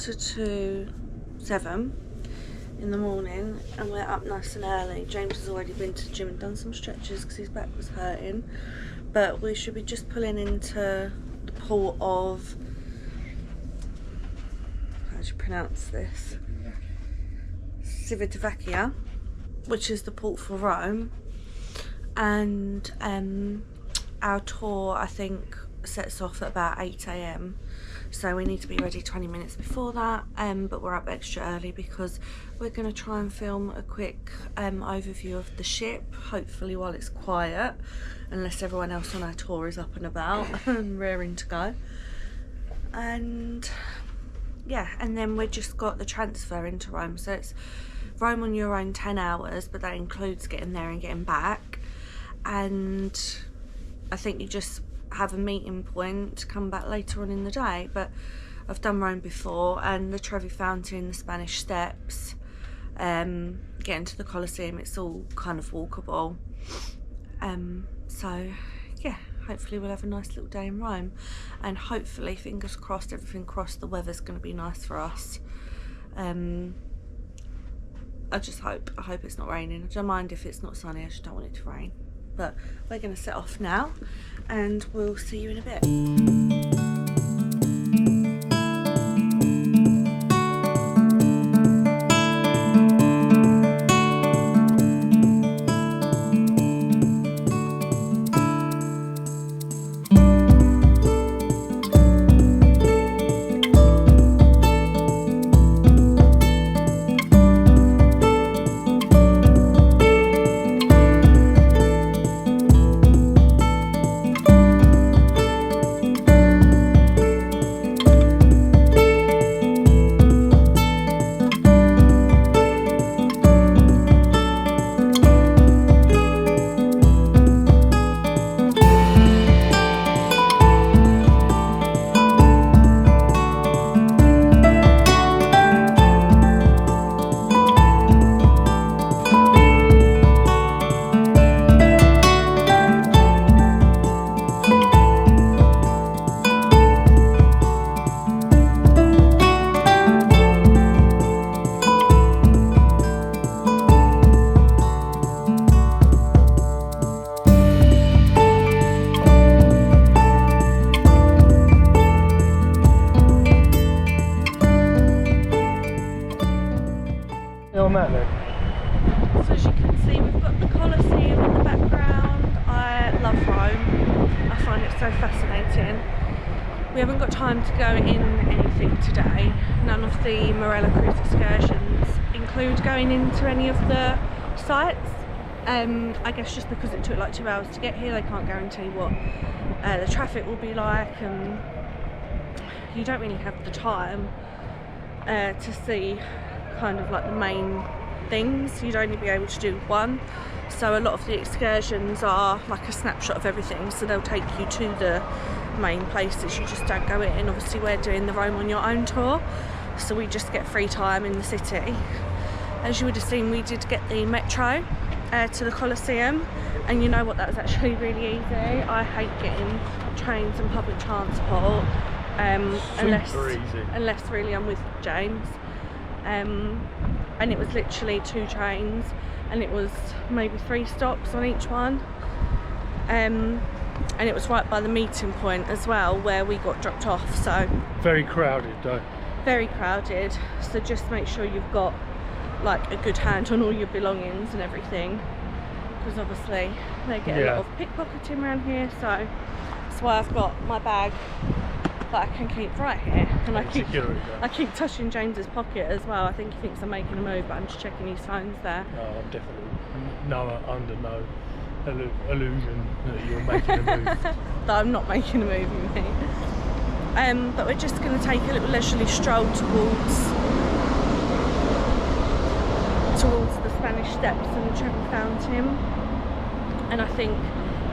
7:45 in the morning, and we're up nice and early. James has already been to the gym and done some stretches because his back was hurting, but we should be just pulling into the port of, how do you pronounce this? Civitavecchia, which is the port for Rome, and our tour I think sets off at about 8 AM, so we need to be ready 20 minutes before that, but we're up extra early because we're going to try and film a quick overview of the ship, hopefully while it's quiet, unless everyone else on our tour is up and about and raring to go. And yeah, and then we've just got the transfer into Rome, so it's Rome on your own 10 hours, but that includes getting there and getting back. And I think you just have a meeting point to come back later on in the day. But I've done Rome before, and the Trevi Fountain, the Spanish Steps, getting to the Coliseum, it's all kind of walkable. So yeah, hopefully we'll have a nice little day in Rome, and hopefully, fingers crossed, everything crossed, the weather's going to be nice for us. I hope it's not raining. I don't mind if it's not sunny, I just don't want it to rain. But we're going to set off now, and we'll see you in a bit. So as you can see, we've got the Coliseum in the background. I love Rome. I find it so fascinating. We haven't got time to go in anything today. None of the Marella cruise excursions include going into any of the sites. I guess just because it took like 2 hours to get here, they can't guarantee what the traffic will be like, and you don't really have the time to see kind of like the main things. You'd only be able to do one, so a lot of the excursions are like a snapshot of everything, so they'll take you to the main places, you just don't go in. Obviously we're doing the Rome on your own tour, so we just get free time in the city. As you would have seen, we did get the metro to the Coliseum, and you know what, that was actually really easy. I hate getting trains and public transport unless really I'm with James. And it was literally 2 trains, and it was maybe 3 stops on each one, and it was right by the meeting point as well where we got dropped off. So very crowded though. Very crowded, so just make sure you've got like a good hand on all your belongings and everything, because obviously they get a lot of pickpocketing around here, so that's why I've got my bag that I can keep right here, and I keep touching James's pocket as well. I think he thinks I'm making a move, but I'm just checking his phone's there. No, I'm definitely under no illusion that you're making a move. That I'm not making a move, you mean. But we're just going to take a little leisurely stroll towards the Spanish Steps and the Trevi Fountain, and I think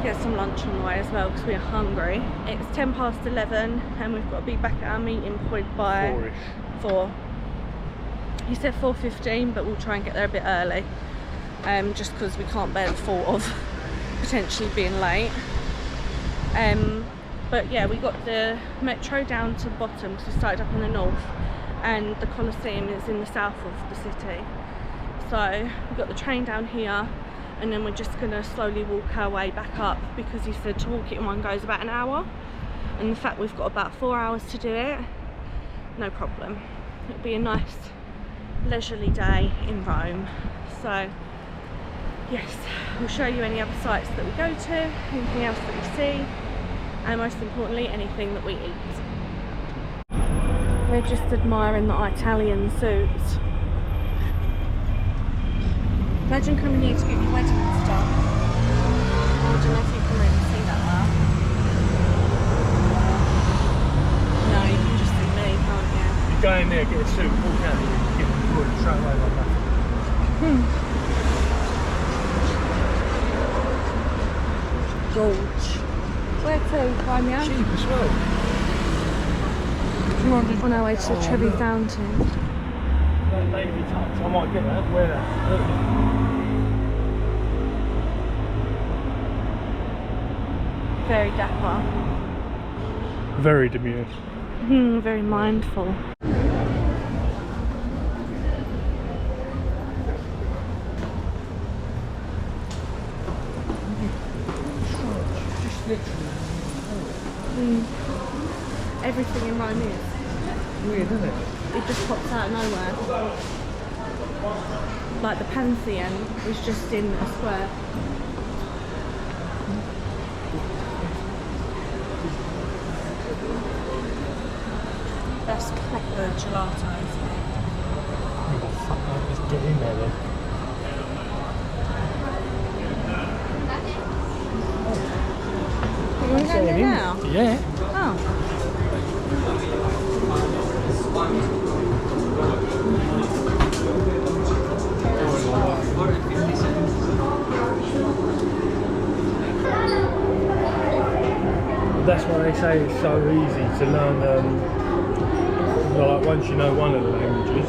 get some lunch on the way as well because we are hungry. It's 11:10 and we've got to be back at our meeting point by 4. He said 4:15, but we'll try and get there a bit early, just because we can't bear the thought of potentially being late. But yeah, we got the metro down to the bottom because we started up in the north, and the Coliseum is in the south of the city. So we've got the train down here, and then we're just gonna slowly walk our way back up, because he said to walk it in one go is about an hour, and the fact we've got about 4 hours to do it, no problem. It'll be a nice leisurely day in Rome. So yes, we'll show you any other sites that we go to, anything else that we see, and most importantly, anything that we eat. We're just admiring the Italian suits. Imagine coming here to get your wedding stuff. I don't know if you can really see that well. No, you can just see me, can't you? You go in there, get a suit, walk out, you get them good straight away like that. Gorge. Where to, Vanya? Cheap as well. 200. On our way to the Trevi Fountain. That lady touch, I might get that, wear that. Very dapper. Very demure. Very mindful. Just literally. Everything in Rome is. Weird, isn't it? It just pops out of nowhere. Like the Pantheon is just in a square. That's proper gelato. Fuck that, just get in there then. You want to go in there now? Yeah. Oh. That's why they say it's so easy to learn, like once you know one of the languages.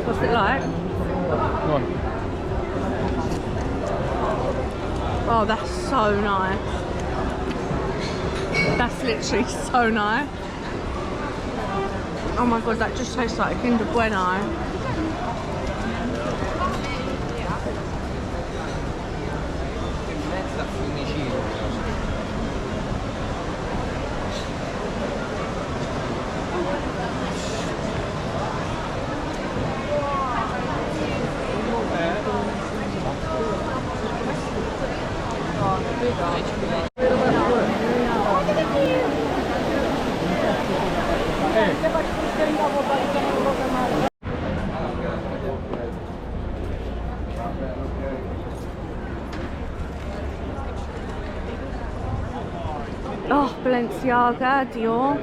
What's it like? Go on. Oh, that's so nice. That's literally so nice. Oh my god, that just tastes like Kinder Bueno. Oh, Balenciaga, Dior.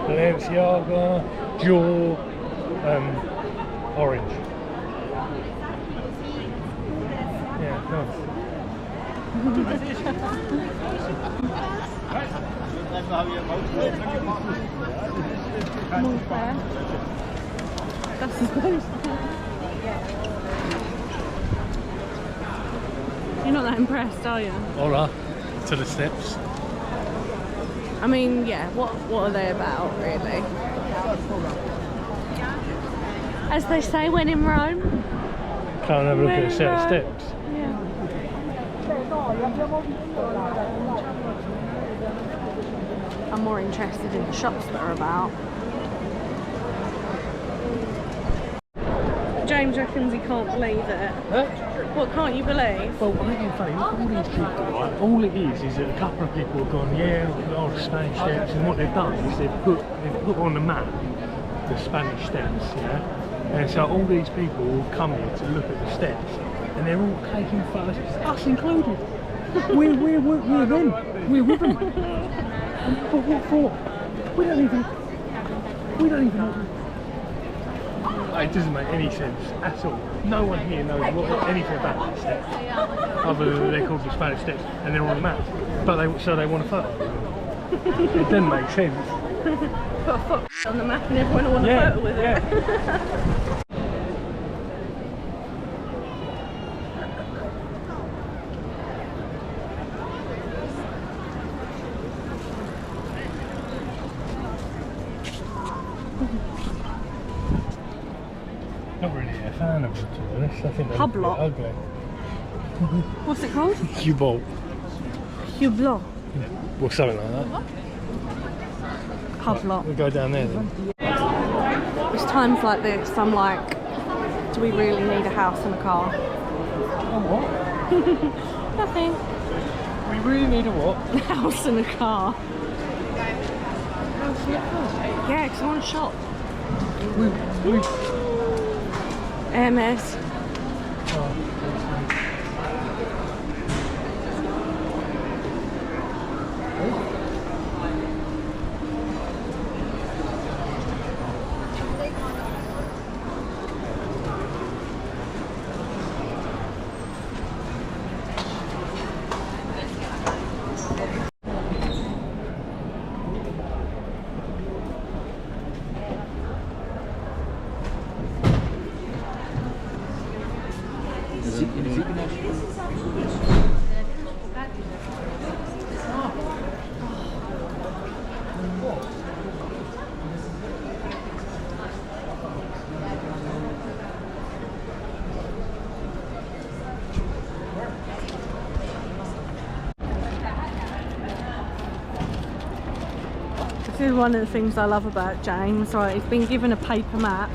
Balenciaga, Dior, orange. Yeah, nice. That's supposed to. You're not that impressed, are you? Hola to the steps. I mean, yeah, what are they about, really? As they say when in Rome. Can't have a look at a set of steps. Yeah. I'm more interested in the shops that are about. James reckons he can't believe it. Huh? What can't you believe? Well, I think funny, look at all these people, right? All it is that a couple of people have gone, yeah, oh, the Spanish steps, and what they've done is they've put on the map the Spanish steps, yeah? And so all these people will come here to look at the steps, and they're all taking photos, us included. We're them, we're with them. But what for? We don't even, We don't even know. It doesn't make any sense at all. No one here knows anything about these steps, other than they're called the Spanish Steps, and they're on the map. But so they want a photo. It doesn't make sense. Put a foot on the map and everyone will want a photo with it. Not really a fan of it, to be honest. I think they're Pub a bit lot. ugly. What's it called? Hublot. Hublot. Or something like that. Pub lot. We'll go down there then. It's times like this I'm like, do we really need a house and a car? Oh, what? Nothing. We really need a what? A house and a car. House and a car? Yeah, because I want to shop. We MS. This is one of the things I love about James, right? He's been given a paper map,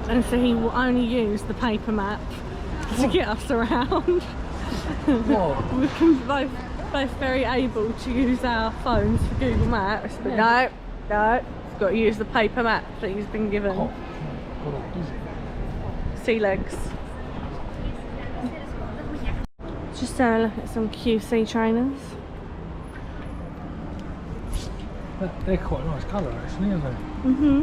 and so he will only use the paper map to get us around. What? We can both very able to use our phones for Google Maps, but no, he's got to use the paper map that he's been given. Oh, got all dizzy. Sea legs. Just look at some QC trainers. They're quite a nice colour actually, aren't they? Mm-hmm.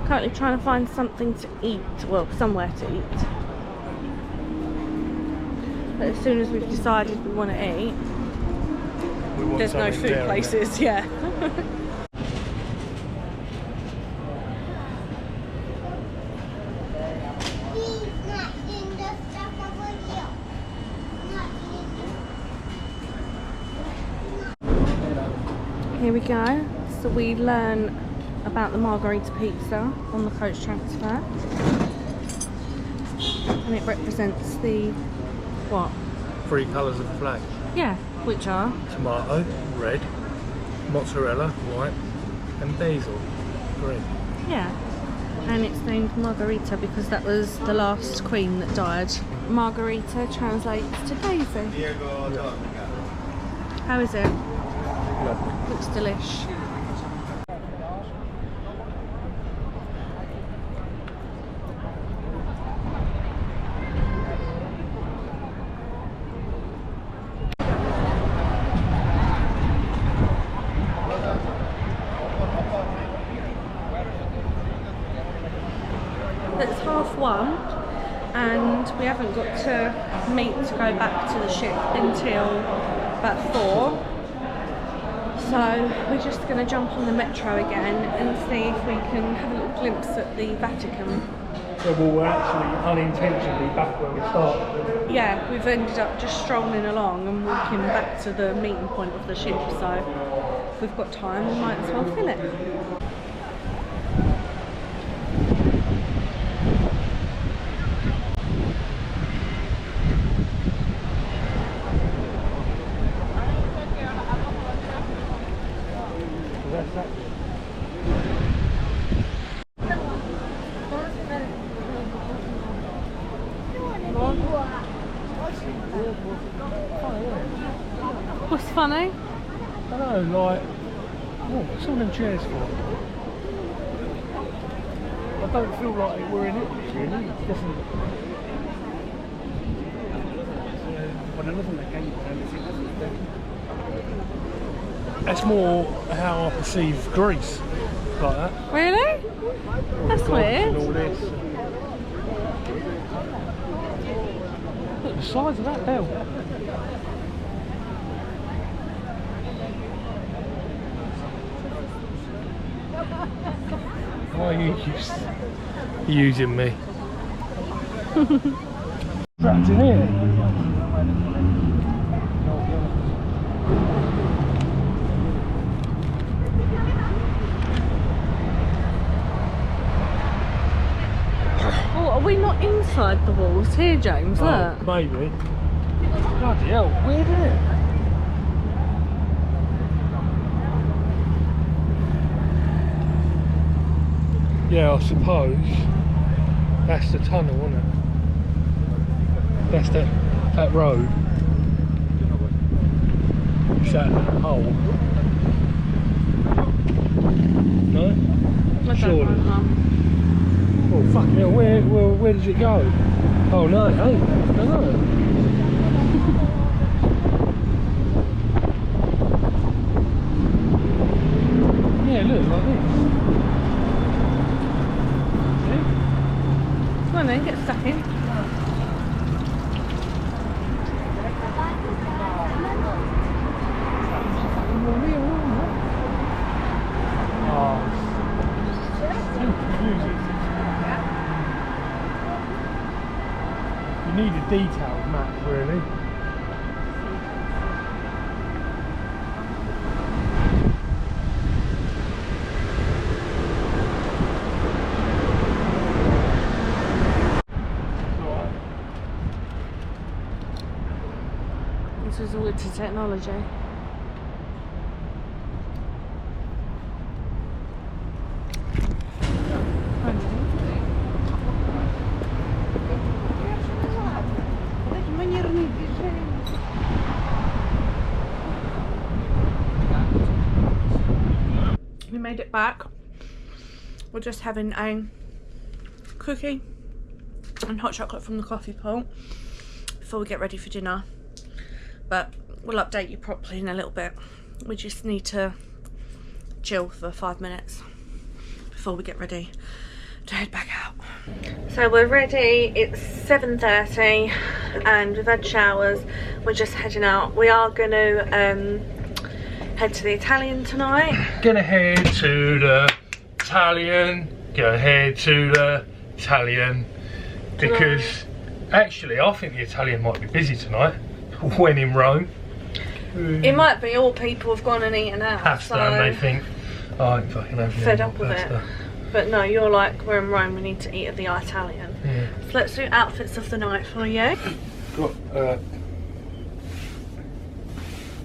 Currently trying to find something to eat, well, somewhere to eat. But as soon as we've decided we want to eat, there's no food places, yeah. Here we go. So we learn about the margarita pizza on the coach transfer, and it represents the what? 3 colours of the flag. Yeah, which are Tomato, red, mozzarella, white, and basil, green. yeah, and it's named Margarita because that was the last queen that died. Margarita translates to daisy. How is it? Lovely. Looks delish. It's 1:30 and we haven't got to meet to go back to the ship until about 4. So we're just going to jump on the metro again and see if we can have a little glimpse at the Vatican. So we're actually unintentionally back where we started. Yeah, we've ended up just strolling along and walking back to the meeting point of the ship, so if we've got time we might as well fill it. What's funny? I don't know, like, what's all them chairs for? I don't feel like we're in it, really. It doesn't. Ponerlos en la calle, para decirles a ustedes. That's more how I perceive Greece, like that. Really? That's Gods weird. and all this. Look, the size of that bell. Why are you using me? Trapped in here. Oh, are we not inside the walls here, James? Oh, Look. maybe. Bloody hell, weird, isn't it? Yeah, I suppose that's the tunnel, isn't it? That's that road. It's that hole. No? I don't Surely. know. Oh fucking hell, where does it go? Oh no, it ain't. No. Yeah, look, like this. Come on then, get stuck in. Oh, too confusing. You need a detailed map, really. This is all to technology. We made it back. We're just having a cookie and hot chocolate from the coffee pot before we get ready for dinner. But we'll update you properly in a little bit. We just need to chill for 5 minutes before we get ready to head back out. So we're ready, it's 7:30 and we've had showers. We're just heading out. We are going to head to the Italian tonight. Gonna head to the Italian. Because actually I think the Italian might be busy tonight. When in Rome. It might be all people have gone and eaten out. Pasta, and they think, oh, I'm fucking over fed up with it. But no, you're like, we're in Rome, we need to eat at the Italian. Yeah. So let's do outfits of the night for you. Got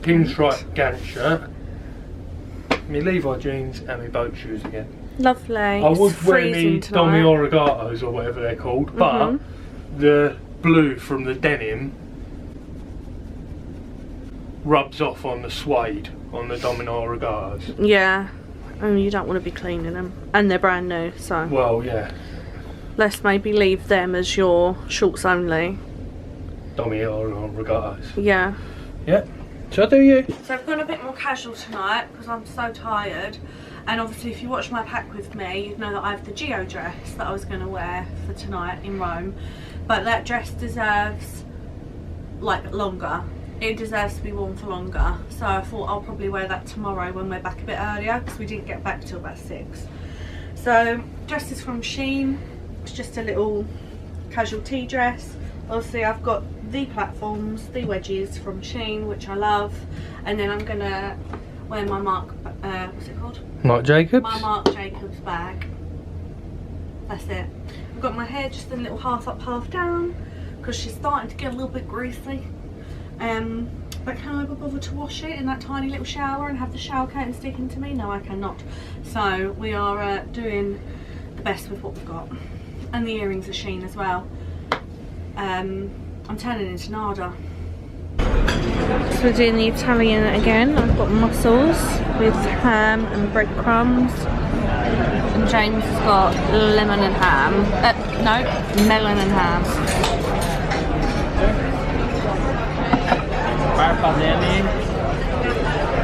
pinstripe Gant shirt, my Levi jeans and my boat shoes again. Lovely. I would wear my Domi Origatos or whatever they're called, but the blue from the denim rubs off on the suede on the Domino Origatos. Yeah, and you don't want to be cleaning them, and they're brand new, so Well, yeah, let's maybe leave them as your shorts only. Domi Origatos. Yeah. Yeah, so do you. So I've gone a bit more casual tonight because I'm so tired, and obviously if you watch my pack with me you'd know that I have the Geo dress that I was going to wear for tonight in Rome, but that dress deserves like longer. It deserves to be worn for longer, so I thought I'll probably wear that tomorrow when we're back a bit earlier because we didn't get back till about 6. So dress is from Shein. It's just a little casual tea dress. Obviously I've got the platforms, the wedges from Shein, which I love, and then I'm gonna wear my what's it called? Marc Jacobs? My Marc Jacobs bag. That's it. I've got my hair just a little half up, half down because she's starting to get a little bit greasy. But can I be bothered to wash it in that tiny little shower and have the shower curtain sticking to me? No, I cannot. So we are doing the best with what we've got. And the earrings are Shein as well. I'm turning into Nada. So we're doing the Italian again. I've got mussels with ham and breadcrumbs. And James has got lemon and ham. No, melon and ham.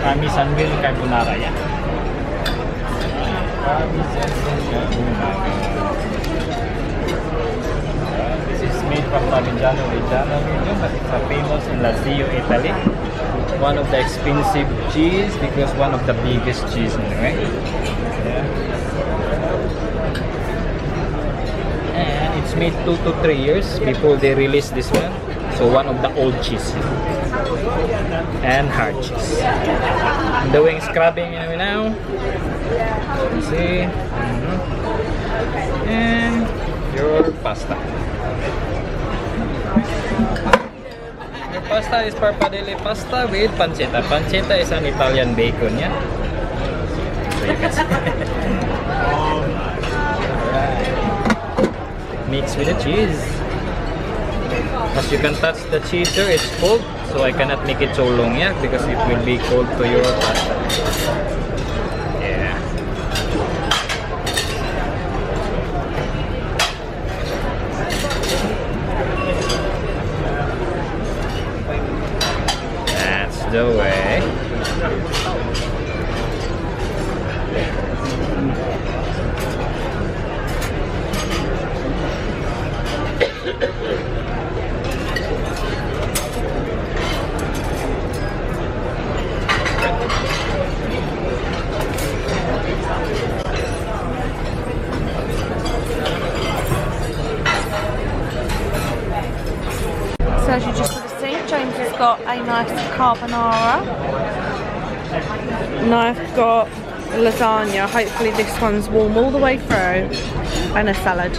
Parmesan carbonara, yeah. Parmesan carbonara. This is made from Parmigiano Reggiano region, but it's famous in Lazio, Italy. One of the expensive cheese because one of the biggest cheese anyway. Yeah. And it's made 2 to 3 years before they release this one. So one of the old cheese and hard cheese. I'm doing scrubbing now. Let's see. And your pasta. Your pasta is pappardelle pasta with pancetta. Pancetta is an Italian bacon, yeah. So you can see. Alright. Mix with the cheese. As you can touch the cheese here, it's cold, so I cannot make it so long, yeah, because it will be cold to your pasta. Yeah. That's the way. So as you just would have seen, James has got a nice carbonara. And I've got lasagna. Hopefully this one's warm all the way through. And a salad.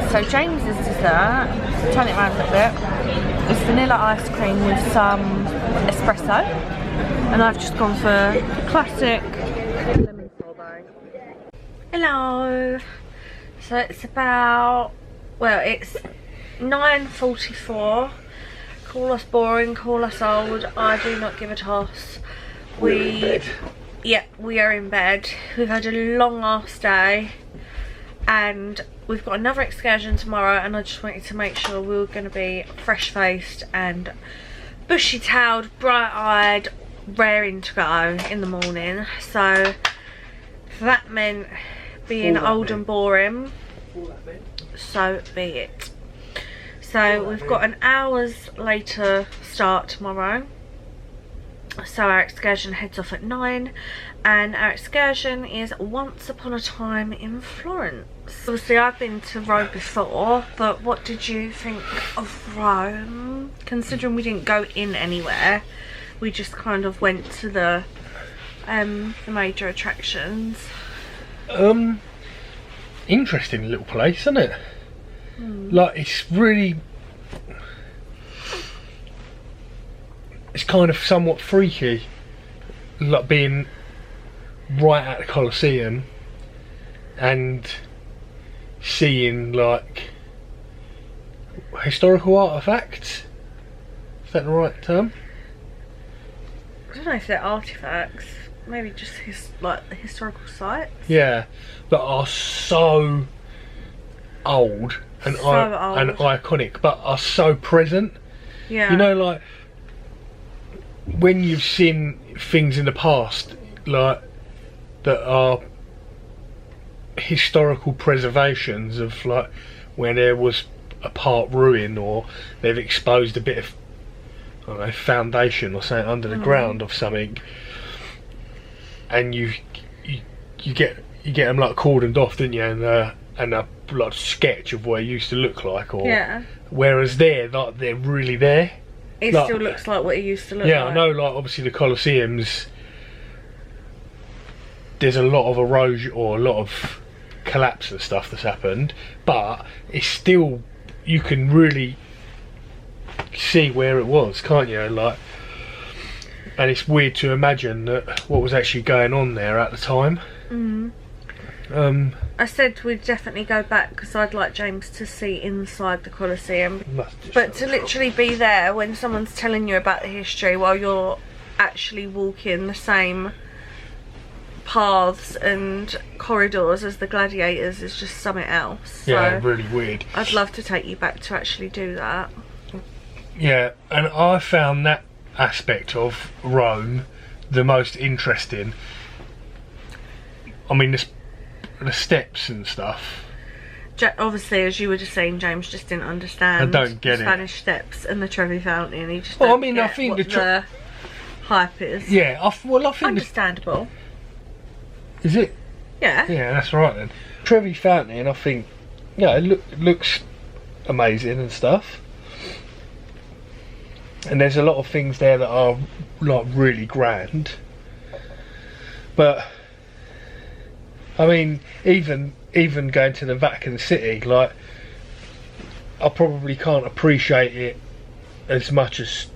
So James's dessert, turn it around a little bit, is vanilla ice cream with some espresso. And I've just gone for classic lemon sorbet. Hello. So it's about, well, it's 9:44. Call us boring, call us old. I do not give a toss. Yeah, we are in bed. We've had a long ass day, and we've got another excursion tomorrow. And I just wanted to make sure we were going to be fresh-faced and bushy-tailed, bright-eyed, raring to go in the morning. So that meant being old and boring. So be it. So we've got an hour's later start tomorrow. So our excursion heads off at 9, and our excursion is Once Upon a Time in Florence. Obviously I've been to Rome before, but what did you think of Rome? Considering we didn't go in anywhere, we just kind of went to the major attractions. Interesting little place, isn't it? Like, it's really, it's kind of somewhat freaky, like being right at the Coliseum and seeing like historical artifacts. Is that the right term? I don't know if they're artifacts, maybe just like the historical sites. Yeah, that are so old and and iconic, but are so present. Yeah. You know, like when you've seen things in the past, like that are historical preservations of, like where there was a part ruin, or they've exposed a bit of, I don't know, foundation or something under the ground of something, and you get them like cordoned off, didn't you? And a like sketch of what it used to look like, or whereas they're really there. It like, still looks like what it used to look like. Yeah, I know, like obviously the Coliseums, there's a lot of erosion or a lot of collapse and stuff that's happened, but it's still, you can really see where it was, can't you? Like, and it's weird to imagine that what was actually going on there at the time. I said we'd definitely go back because I'd like James to see inside the Coliseum, but to literally be there when someone's telling you about the history while you're actually walking the same paths and corridors as the gladiators is just something else. Yeah, so really weird. I'd love to take you back to actually do that. Yeah, and I found that aspect of Rome the most interesting. I mean, the steps and stuff. Obviously, as you were just saying, James just didn't understand. I don't get the it. Spanish Steps and the Trevi Fountain. He just Well, I don't mean, get I think what the hype is. Yeah, I think Understandable. Is it? Yeah. Yeah, that's right then. Trevi Fountain, I think, yeah, it looks amazing and stuff. And there's a lot of things there that are like really grand. But I mean, even going to the Vatican City, like, I probably can't appreciate it as much as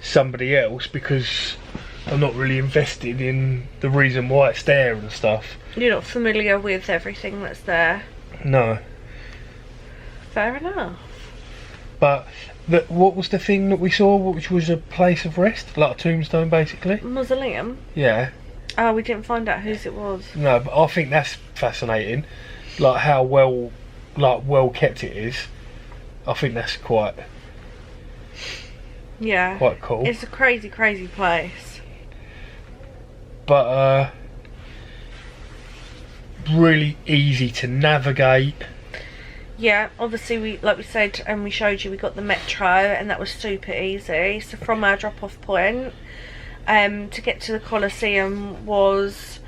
somebody else because I'm not really invested in the reason why it's there and stuff. You're not familiar with everything that's there. No. Fair enough. But what was the thing that we saw, which was a place of rest? Like a tombstone, basically? Mausoleum? Yeah. Oh, we didn't find out whose it was. No, but I think that's fascinating. Like how well kept it is. I think that's quite cool. It's a crazy place. But really easy to navigate. Yeah, obviously like we said and we showed you, we got the metro and that was super easy. So from our drop-off point, to get to the Coliseum was,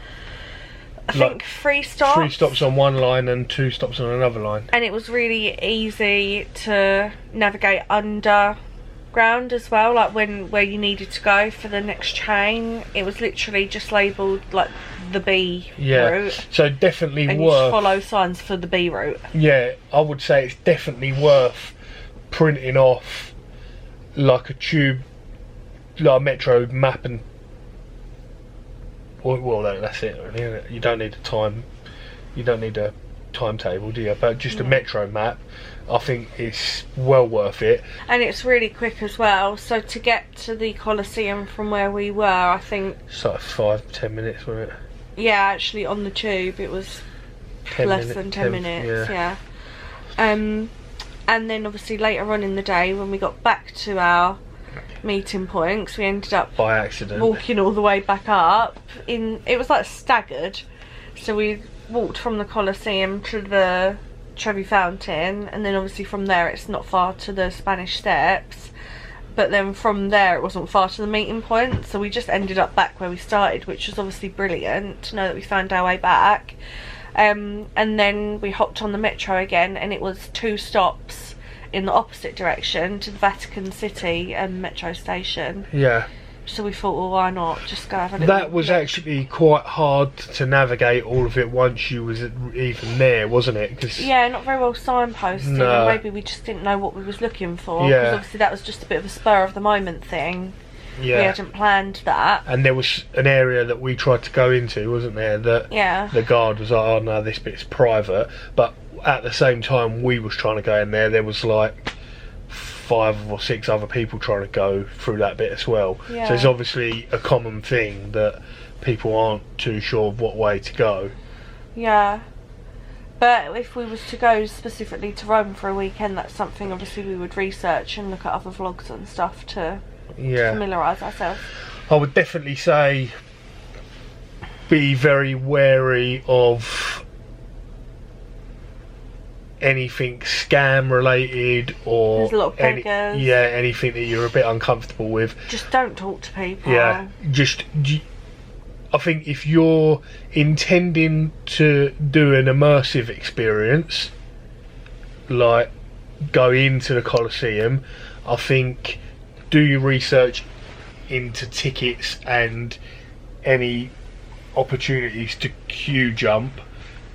I think, 3 stops. 3 stops on one line and 2 stops on another line. And it was really easy to navigate underground as well, like where you needed to go for the next train. It was literally just labelled like the B route. So definitely and worth. You follow signs for the B route. Yeah, I would say it's definitely worth printing off like a tube, like a metro map, and well, that's it really, isn't it? You don't need a timetable, do you? But just a metro map, I think it's well worth it. And it's really quick as well. So to get to the Coliseum from where we were, I think it's like 5-10 minutes, wasn't it? Yeah, actually on the tube it was less than 10 minutes. Yeah. And then obviously later on in the day when we got back to our meeting point, 'cause we ended up by accident walking all the way back up it was like staggered, so we walked from the Coliseum to the Trevi Fountain, and then obviously from there it's not far to the Spanish Steps, but then from there it wasn't far to the meeting point, so we just ended up back where we started, which was obviously brilliant to know that we found our way back. And then we hopped on the metro again, and it was 2 stops in the opposite direction to the Vatican City metro station. Yeah. So we thought, well, why not just go have a little That was actually quite hard to navigate all of it once you was even there, wasn't it? Cause yeah, not very well signposted, and maybe we just didn't know what we was looking for. Yeah. Because obviously that was just a bit of a spur of the moment thing. Yeah. We hadn't planned that. And there was an area that we tried to go into, wasn't there? That the guard was like, oh no, this bit's private. But at the same time we was trying to go in there, there was like 5 or 6 other people trying to go through that bit as well. Yeah. So it's obviously a common thing that people aren't too sure of what way to go. Yeah. But if we was to go specifically to Rome for a weekend, that's something obviously we would research and look at other vlogs and stuff to familiarise ourselves. I would definitely say be very wary of anything scam related, or there's a lot of beggars. Anything that you're a bit uncomfortable with. Just don't talk to people. Yeah, I think if you're intending to do an immersive experience, like go into the Coliseum, I think do your research into tickets and any opportunities to queue jump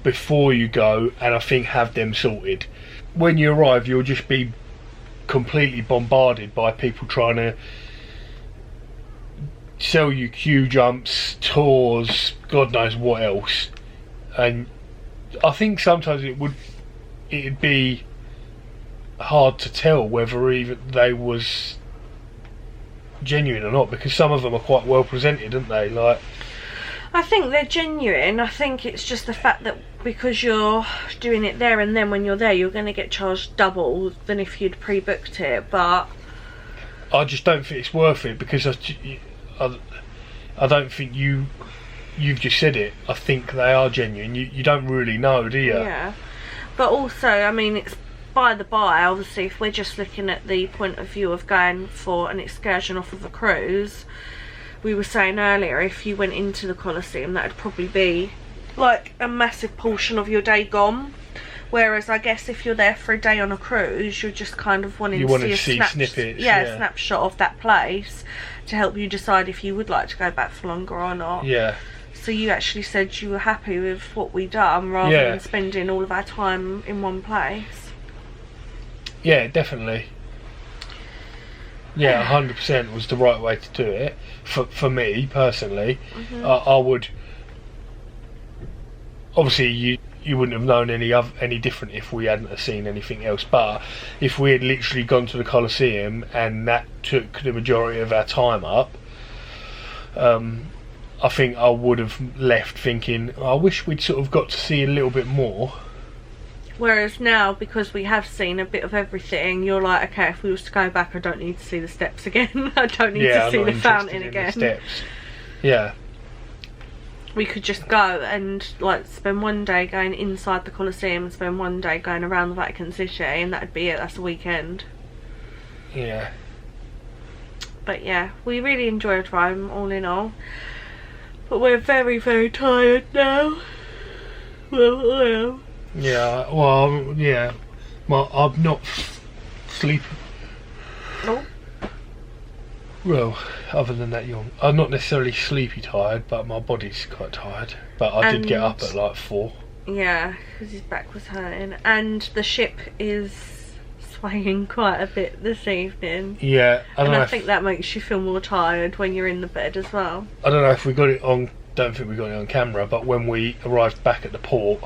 before you go, and I think have them sorted. When you arrive, you'll just be completely bombarded by people trying to sell you queue jumps, tours, God knows what else. And I think sometimes it'd be hard to tell whether even they was genuine or not, because some of them are quite well presented, aren't they? Like, I think they're genuine. I think it's just the fact that because you're doing it there and then when you're there, you're going to get charged double than if you'd pre-booked it. But I just don't think it's worth it, because I don't think you've just said it. I think they are genuine. You don't really know, do you? Yeah. But also, I mean, it's by the by, obviously, if we're just looking at the point of view of going for an excursion off of a cruise, we were saying earlier, if you went into the Coliseum, that would probably be like a massive portion of your day gone. Whereas I guess if you're there for a day on a cruise, you're just kind of wanting to see a snippets. Yeah, snapshot of that place to help you decide if you would like to go back for longer or not. Yeah. So you actually said you were happy with what we done rather than spending all of our time in one place. Yeah, definitely. Yeah, 100% was the right way to do it for me personally. I would. Obviously, you wouldn't have known any different if we hadn't have seen anything else. But if we had literally gone to the Coliseum and that took the majority of our time up, I think I would have left thinking, I wish we'd sort of got to see a little bit more. Whereas now, because we have seen a bit of everything, you're like, okay, if we was to go back, I don't need to see the steps again. I don't need to see the fountain again. The steps. Yeah. We could just go and like spend one day going inside the Coliseum and spend one day going around the Vatican City, and that'd be it. That's a weekend. Yeah. But yeah, we really enjoyed Rome, all in all. But we're very, very tired now. Well, I am. Yeah, well, yeah. Well, I'm not sleeping. Oh. Well, other than that, I'm not necessarily sleepy tired, but my body's quite tired. But I did get up at like 4. Yeah, because his back was hurting. And the ship is swaying quite a bit this evening. Yeah. I think that makes you feel more tired when you're in the bed as well. I don't know if we got it on, don't think we got it on camera, but when we arrived back at the port,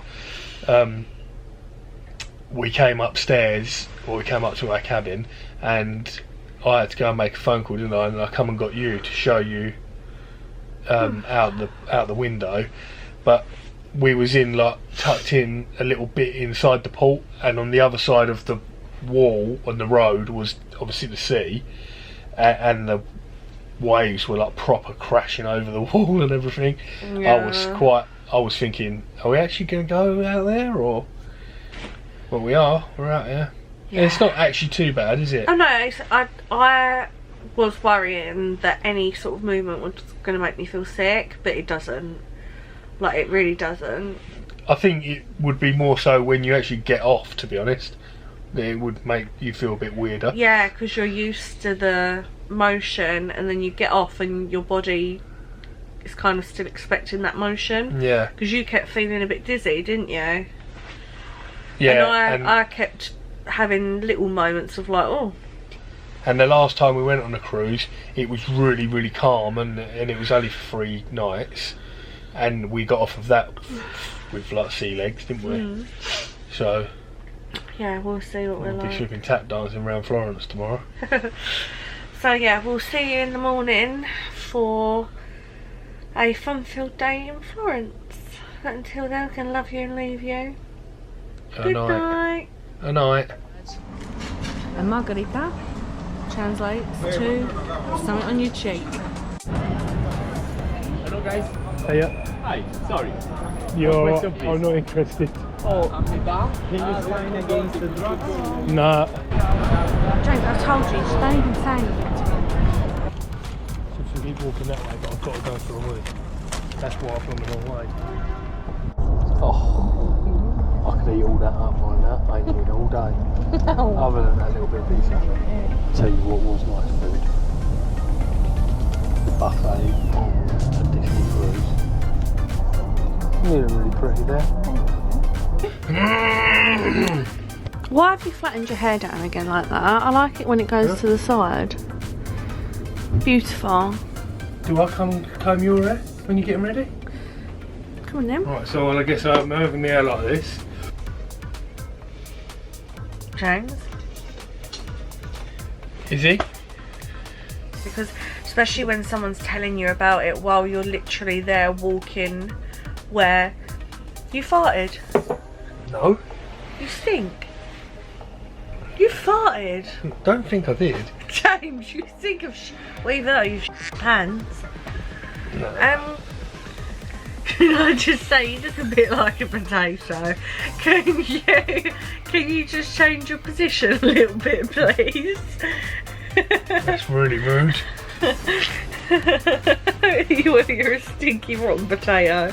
we came upstairs, or we came up to our cabin, and I had to go and make a phone call, didn't I? And I come and got you to show you out the window, but we was in like tucked in a little bit inside the port, and on the other side of the wall on the road was obviously the sea, and the waves were like proper crashing over the wall and everything. Yeah. I was thinking, are we actually going to go out there, or? Well, we're out here. Yeah. It's not actually too bad, is it? Oh no, I was worrying that any sort of movement was going to make me feel sick, but it doesn't. Like, it really doesn't. I think it would be more so when you actually get off, to be honest. It would make you feel a bit weirder. Yeah, because you're used to the motion, and then you get off and your body is kind of still expecting that motion. Yeah. Because you kept feeling a bit dizzy, didn't you? Yeah. And I kept having little moments of like, oh. And the last time we went on a cruise, it was really, really calm, and it was only for 3 nights, and we got off of that with like sea legs, didn't we? So yeah, we'll see what we're like. We'll be flipping tap dancing around Florence tomorrow. So yeah, we'll see you in the morning for a fun-filled day in Florence. But until then, I can love you and leave you. Good night. A night. A margarita translates to something on your cheek. Hello guys. Hiya. Hi, sorry. I'm not interested. Oh, can you sign against the drugs? Nah. Jake, I told you, stay insane. So keep walking that way, but I've got to go for a word. That's why I've gone the wrong way. Oh, I could eat all that up right now. I ain't eating all day. Other than that little bit of pizza. Tell you what was nice food. The buffet on a Disney cruise. You look really pretty there. Why have you flattened your hair down again like that? I like it when it goes to the side. Beautiful. Do I comb your hair when you get them ready? Come on then. Right, so I guess I'm moving my hair like this. James. Is he? Because especially when someone's telling you about it while you're literally there walking where you farted. No. You stink. You farted. Don't think I did. James, you think of well, either that or you pants. No. Can I just say you look a bit like a potato? Can you just change your position a little bit, please? That's really rude. You're a stinky rotten potato.